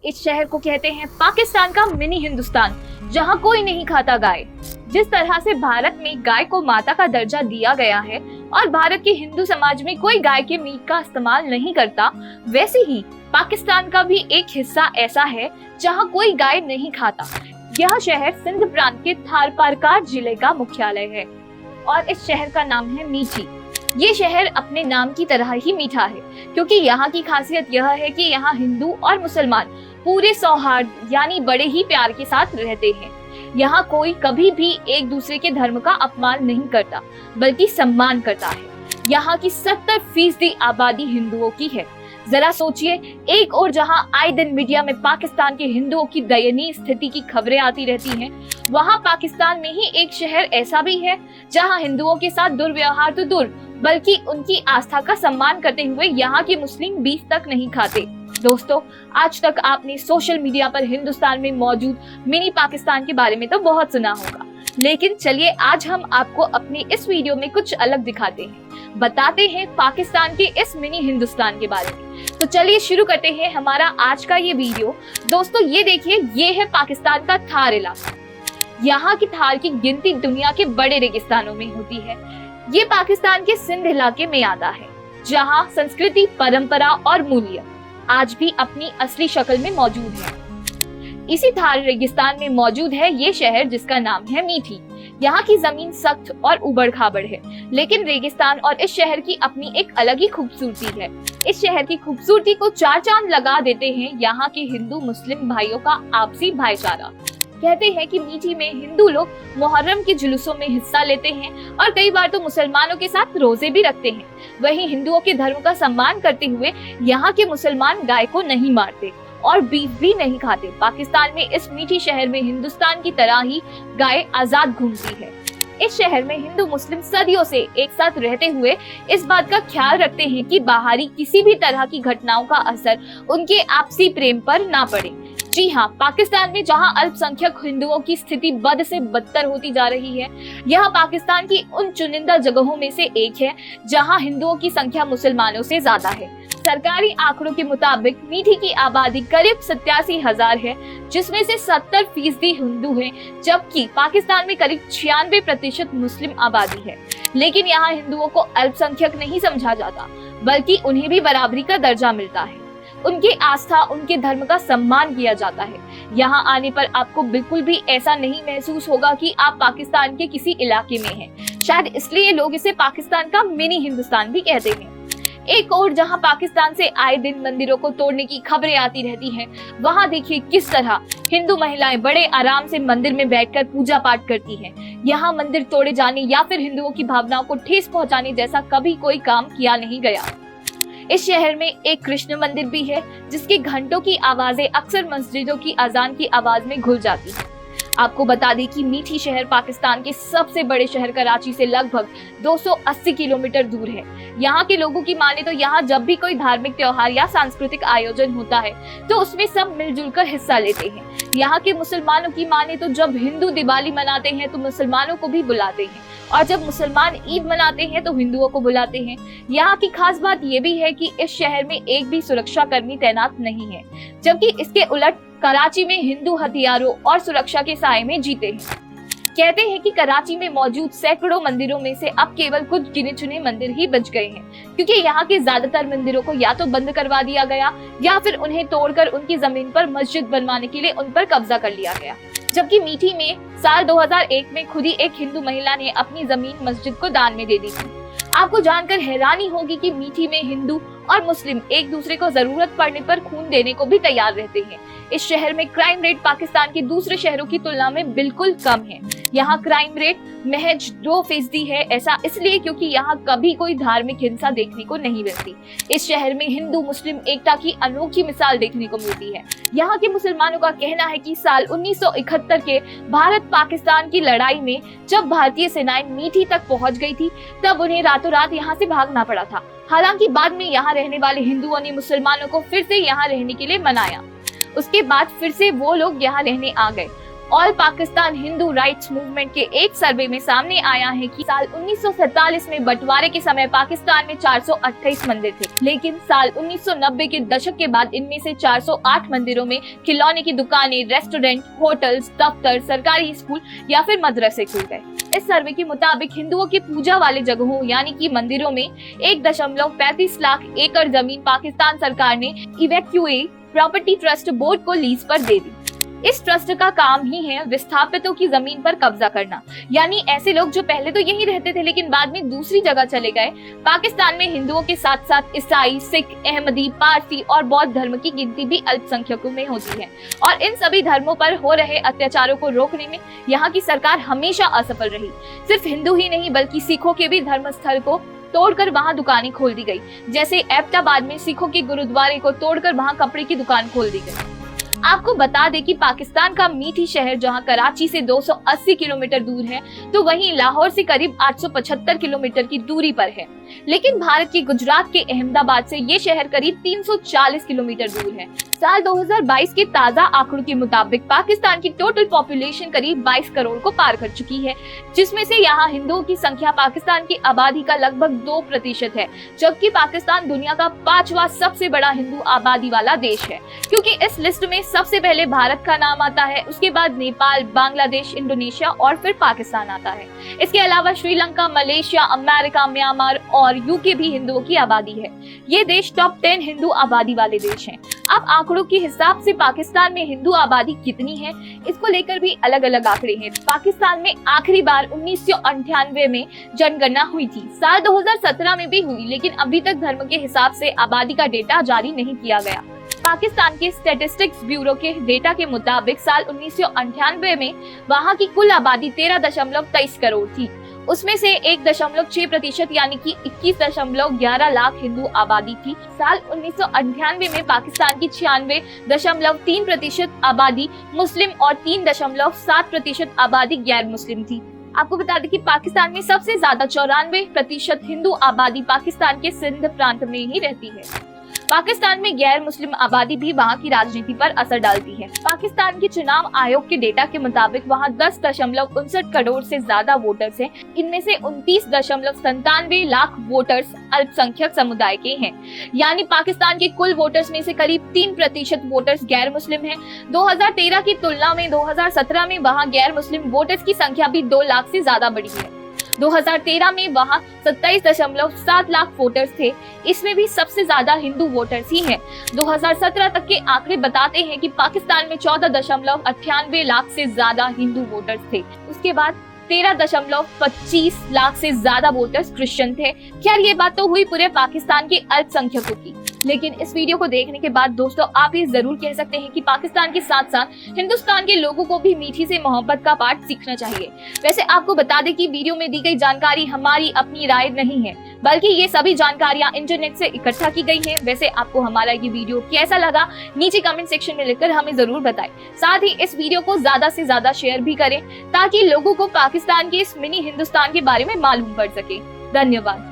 इस शहर को कहते हैं पाकिस्तान का मिनी हिंदुस्तान, जहां कोई नहीं खाता गाय। जिस तरह से भारत में गाय को माता का दर्जा दिया गया है और भारत के हिंदू समाज में कोई गाय के मीट का इस्तेमाल नहीं करता, वैसे ही पाकिस्तान का भी एक हिस्सा ऐसा है जहां कोई गाय नहीं खाता। यह शहर सिंध प्रांत के थारपारकर जिले का मुख्यालय है और इस शहर का नाम है मीठी। ये शहर अपने नाम की तरह ही मीठा है, क्योंकि यहाँ की खासियत यह है कि यहाँ हिंदू और मुसलमान पूरे सौहार्द यानी बड़े ही प्यार के साथ रहते हैं। यहाँ कोई कभी भी एक दूसरे के धर्म का अपमान नहीं करता, बल्कि सम्मान करता है। यहाँ की 70% आबादी हिंदुओं की है। जरा सोचिए, एक और जहाँ आए दिन मीडिया में पाकिस्तान के हिंदुओं की दयनीय स्थिति की खबरें आती रहती हैं, वहाँ पाकिस्तान में ही एक शहर ऐसा भी है जहाँ हिंदुओं के साथ दुर्व्यवहार तो दूर, बल्कि उनकी आस्था का सम्मान करते हुए यहाँ के मुस्लिम बीफ तक नहीं खाते। दोस्तों, आज तक आपने सोशल मीडिया पर हिंदुस्तान में मौजूद मिनी पाकिस्तान के बारे में तो बहुत सुना होगा, लेकिन चलिए आज हम आपको अपने इस वीडियो में कुछ अलग दिखाते हैं, बताते हैं पाकिस्तान के इस मिनी हिंदुस्तान के बारे में। तो चलिए शुरू करते हैं हमारा आज का ये वीडियो। दोस्तों, ये देखिए, ये है पाकिस्तान का थार इलाका। यहाँ की थार की गिनती दुनिया के बड़े रेगिस्तानों में होती है। ये पाकिस्तान के सिंध इलाके में आता है, जहाँ संस्कृति, परंपरा और मूल्य आज भी अपनी असली शक्ल में मौजूद है। इसी थार रेगिस्तान में मौजूद है ये शहर जिसका नाम है मीठी। यहाँ की जमीन सख्त और उबड़ खाबड़ है, लेकिन रेगिस्तान और इस शहर की अपनी एक अलग ही खूबसूरती है। इस शहर की खूबसूरती को चार चांद लगा देते हैं यहाँ के हिंदू मुस्लिम भाइयों का आपसी भाईचारा। कहते हैं कि मीठी में हिंदू लोग मुहर्रम के जुलूसों में हिस्सा लेते हैं और कई बार तो मुसलमानों के साथ रोजे भी रखते हैं। वहीं हिंदुओं के धर्म का सम्मान करते हुए यहाँ के मुसलमान गाय को नहीं मारते और बीफ भी नहीं खाते। पाकिस्तान में इस मीठी शहर में हिंदुस्तान की तरह ही गाय आजाद घूमती है। इस शहर में हिंदू मुस्लिम सदियों से एक साथ रहते हुए इस बात का ख्याल रखते हैं कि बाहरी किसी भी तरह की घटनाओं का असर उनके आपसी प्रेम पर ना पड़े। जी हाँ, पाकिस्तान में जहाँ अल्पसंख्यक हिंदुओं की स्थिति बद से बदतर होती जा रही है, यह पाकिस्तान की उन चुनिंदा जगहों में से एक है जहाँ हिंदुओं की संख्या मुसलमानों से ज्यादा है। सरकारी आंकड़ों के मुताबिक मीठी की आबादी करीब 87,000 है, जिसमें से 70% हिंदू हैं, जबकि पाकिस्तान में करीब 96% मुस्लिम आबादी है। लेकिन यहाँ हिंदुओं को अल्पसंख्यक नहीं समझा जाता, बल्कि उन्हें भी बराबरी का दर्जा मिलता है। उनकी आस्था, उनके धर्म का सम्मान किया जाता है। यहाँ आने पर आपको बिल्कुल भी ऐसा नहीं महसूस होगा कि आप पाकिस्तान के किसी इलाके में हैं। शायद इसलिए लोग इसे पाकिस्तान का मिनी हिंदुस्तान भी कहते हैं। एक और जहाँ पाकिस्तान से आए दिन मंदिरों को तोड़ने की खबरें आती रहती हैं, वहाँ देखिए किस तरह हिंदू महिलाएं बड़े आराम से मंदिर में बैठकर पूजा पाठ करती हैं। यहाँ मंदिर तोड़े जाने या फिर हिंदुओं की भावनाओं को ठेस पहुँचाने जैसा कभी कोई काम किया नहीं गया। इस शहर में एक कृष्ण मंदिर भी है, जिसकी घंटों की आवाजें अक्सर मस्जिदों की अजान की आवाज में घुल जाती है। आपको बता दें कि मीठी शहर पाकिस्तान के सबसे बड़े शहर कराची से लगभग 280 किलोमीटर दूर है। यहाँ के लोगों की माने तो यहाँ जब भी कोई धार्मिक त्योहार या सांस्कृतिक आयोजन होता है तो उसमें सब मिलजुल कर हिस्सा लेते हैं। यहाँ के मुसलमानों की माने तो जब हिंदू दिवाली मनाते हैं तो मुसलमानों को भी बुलाते हैं, और जब मुसलमान ईद मनाते हैं तो हिंदुओं को बुलाते हैं। यहाँ की खास बात ये भी है कि इस शहर में एक भी सुरक्षा कर्मी तैनात नहीं है, जबकि इसके उलट कराची में हिंदू हथियारों और सुरक्षा के साए में जीते हैं। कहते हैं कि कराची में मौजूद सैकड़ों मंदिरों में से अब केवल कुछ गिने चुने मंदिर ही बच गए हैं, क्योंकि यहाँ के ज्यादातर मंदिरों को या तो बंद करवा दिया गया या फिर उन्हें तोड़कर उनकी जमीन पर मस्जिद बनवाने के लिए उन पर कब्जा कर लिया गया। जबकि मीठी में साल 2001 में खुद ही एक हिंदू महिला ने अपनी जमीन मस्जिद को दान में दे दी थी। आपको जानकर हैरानी होगी कि मीठी में हिंदू और मुस्लिम एक दूसरे को जरूरत पड़ने पर खून देने को भी तैयार रहते हैं। इस शहर में क्राइम रेट पाकिस्तान के दूसरे शहरों की तुलना में बिल्कुल कम है। यहाँ क्राइम रेट महज 2% है। ऐसा इसलिए क्योंकि यहाँ कभी कोई धार्मिक हिंसा देखने को नहीं मिलती। इस शहर में हिंदू मुस्लिम एकता की अनोखी मिसाल देखने को मिलती है। यहाँ के मुसलमानों का कहना है कि साल 1971 के भारत पाकिस्तान की लड़ाई में जब भारतीय सेनाएं मीठी तक पहुँच गई थी, तब उन्हें रातों रात यहाँ से भागना पड़ा था। हालांकि बाद में यहाँ रहने वाले हिंदुओं ने मुसलमानों को फिर से यहाँ रहने के लिए मनाया। उसके बाद फिर से वो लोग यहाँ रहने आ गए। All Pakistan Hindu rights movement के एक सर्वे में सामने आया है कि साल 1947 में बंटवारे के समय पाकिस्तान में 428 मंदिर थे, लेकिन साल 1990 के दशक के बाद इनमें से 408 मंदिरों में खिलौने की दुकानें, रेस्टोरेंट, होटल्स, दफ्तर, सरकारी स्कूल या फिर मदरसे खुल गए। इस सर्वे के मुताबिक हिंदुओं की पूजा वाले जगहों यानी कि मंदिरों में 1.35 लाख एकड़ जमीन पाकिस्तान सरकार ने इवैक्यूए प्रॉपर्टी ट्रस्ट बोर्ड को लीज पर दे दी। इस ट्रस्ट का काम ही है विस्थापितों की जमीन पर कब्जा करना, यानी ऐसे लोग जो पहले तो यहीं रहते थे लेकिन बाद में दूसरी जगह चले गए। पाकिस्तान में हिंदुओं के साथ साथ ईसाई, सिख, अहमदी, पारसी और बौद्ध धर्म की गिनती भी अल्पसंख्यकों में होती है और इन सभी धर्मों पर हो रहे अत्याचारों को रोकने में यहाँ की सरकार हमेशा असफल रही। सिर्फ हिंदू ही नहीं बल्कि सिखों के भी धर्म स्थल को तोड़कर वहां दुकानें खोल दी गई। जैसे एबटाबाद में सिखों के गुरुद्वारे को तोड़कर वहां कपड़े की दुकान खोल दी गई। आपको बता दें कि पाकिस्तान का मीठी शहर जहां कराची से 280 किलोमीटर दूर है, तो वहीं लाहौर से करीब 875 किलोमीटर की दूरी पर है। लेकिन भारत के गुजरात के अहमदाबाद से ये शहर करीब 340 किलोमीटर दूर है। साल 2022 के ताजा आंकड़ों के मुताबिक पाकिस्तान की टोटल पॉपुलेशन करीब 22 करोड़ को पार कर चुकी है, जिसमें से यहाँ हिंदुओं की संख्या पाकिस्तान की आबादी का लगभग 2% है, जबकि पाकिस्तान दुनिया का 5वां सबसे बड़ा हिंदू आबादी वाला देश है। क्योंकि इस लिस्ट में सबसे पहले भारत का नाम आता है, उसके बाद नेपाल, बांग्लादेश, इंडोनेशिया और फिर पाकिस्तान आता है। इसके अलावा श्रीलंका, मलेशिया, अमेरिका, म्यांमार और यूके भी हिंदुओं की आबादी है। ये देश टॉप 10 हिंदू आबादी वाले देश हैं। अब आंकड़ों के हिसाब से पाकिस्तान में हिंदू आबादी कितनी है, इसको लेकर भी अलग अलग आंकड़े हैं। पाकिस्तान में आखिरी बार 1998 में जनगणना हुई थी। साल 2017 में भी हुई, लेकिन अभी तक धर्म के हिसाब से आबादी का डेटा जारी नहीं किया गया। पाकिस्तान के स्टैटिस्टिक्स ब्यूरो के डेटा के मुताबिक साल 1998 में वहां की कुल आबादी 13.23 करोड़ थी। उसमें से 1.6% यानी कि 21.11 लाख हिंदू आबादी थी। साल 1998 में पाकिस्तान की 96.3% आबादी मुस्लिम और 3.7% आबादी गैर मुस्लिम थी। आपको बता दें कि पाकिस्तान में सबसे ज्यादा 94% हिंदू आबादी पाकिस्तान के सिंध प्रांत में ही रहती है। पाकिस्तान में गैर मुस्लिम आबादी भी वहाँ की राजनीति पर असर डालती है। पाकिस्तान के चुनाव आयोग के डेटा के मुताबिक वहाँ 10.59 करोड़ से ज्यादा वोटर्स हैं। इनमें से 29.97 लाख वोटर्स अल्पसंख्यक समुदाय के हैं, यानी पाकिस्तान के कुल वोटर्स में से करीब 3% वोटर्स गैर मुस्लिम हैं। 2013 की तुलना में 2017 में वहाँ गैर मुस्लिम वोटर्स की संख्या भी 2 लाख से ज्यादा बढ़ी है। 2013 में वहां 27.7 लाख वोटर्स थे। इसमें भी सबसे ज्यादा हिंदू वोटर्स ही हैं। 2017 तक के आंकड़े बताते हैं कि पाकिस्तान में 14.98 लाख से ज्यादा हिंदू वोटर्स थे। उसके बाद 13.25 लाख से ज्यादा वोटर्स क्रिश्चियन थे। खैर, ये बात तो हुई पूरे पाकिस्तान के अल्पसंख्यकों की, लेकिन इस वीडियो को देखने के बाद दोस्तों आप ये जरूर कह सकते हैं कि पाकिस्तान के साथ साथ हिंदुस्तान के लोगों को भी मीठी से मोहब्बत का पाठ सीखना चाहिए। वैसे आपको बता दें कि वीडियो में दी गई जानकारी हमारी अपनी राय नहीं है, बल्कि ये सभी जानकारियां इंटरनेट से इकट्ठा की गई है। वैसे आपको हमारा ये वीडियो कैसा लगा नीचे कमेंट सेक्शन में लिखकर हमें जरूर बताएं। साथ ही इस वीडियो को ज्यादा से ज्यादा शेयर भी करें ताकि लोगों को पाकिस्तान के इस मिनी हिंदुस्तान के बारे में मालूम पड़ सके। धन्यवाद।